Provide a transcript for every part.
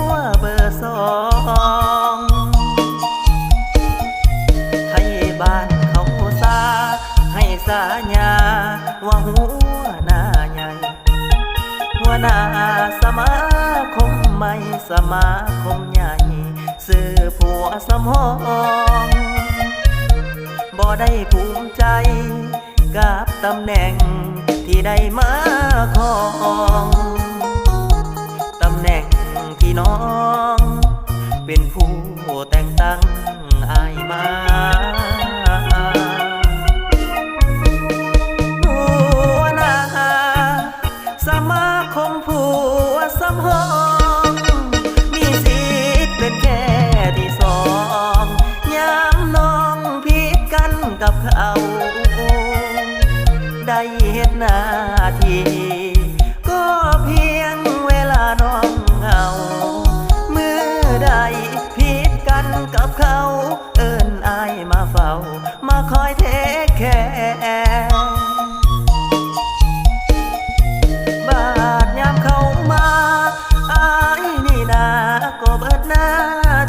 วเบอร์2ให้บ้านเขาซาให้สาญาว่าหัวหน้าใหญ่หัวหน้าสมาคมใหม่สมาคมใหญ่ซื้อผัวสมองบ่ได้ภูมิใจกับตำแหน่งที่ได้มาครองตำแหน่งที่น้องเป็นผู้แต่งตั้งอายมาหัวหน้าสมาคมผู้สมองมีสิทธิ์เป็นแค่ที่สองยามน้องผิดกันกับเขาได้เฮ็ดหน้าที่ก็เพียงเวลาน้องเหงาเมื่อใดผิดกันกับเขาเอิ้นอายมาเฝ้ามาคอยเทคแคร์บาดยามเข้ามาอายนี่นาก็เบิดหน้า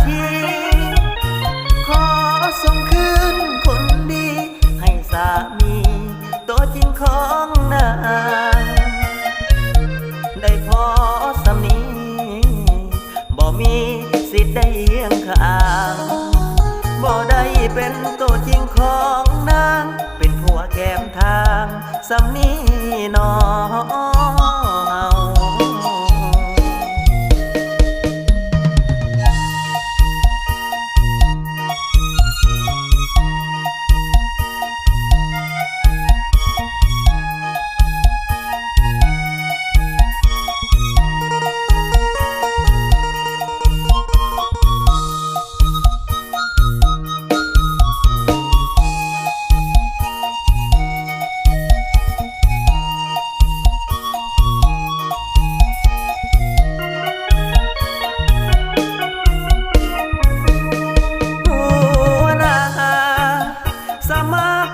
ที่ขอส่งคืนคนดีให้สามีตัวจริงของนางได้พอสำนีบ่มีสิทธิ์ได้เอียงข้างบ่ได้เป็นตัวจริงของนางเป็นผัวแก้มทางสำนีน้อง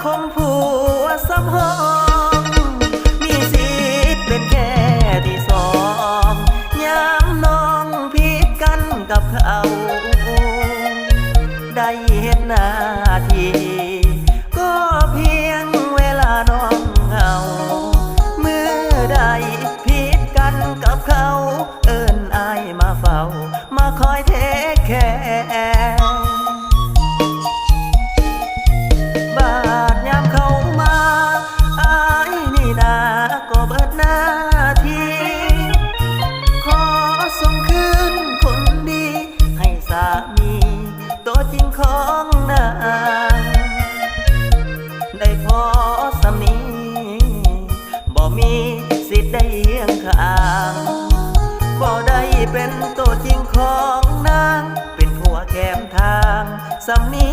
คมผู้สมองมีสิทธิ์เป็นแค่ที่สองยามน้องผิดกันกับเขาได้เฮ็ดหน้าที่ก็เพียงเวลาน้องเหงาเมื่อใดผิดกันกับเขาเอิ้นอายมาเฝ้ามาคอยเทคแคร์ก็เบิดหน้าที่ขอส่งคืนคนดีให้สามีตัวจริงของนางได้พอสำนีบ่มีสิทธิ์ได้เอียงข้างบ่ได้เป็นตัวจริงของนางเป็นผัวแก้มทางสำนี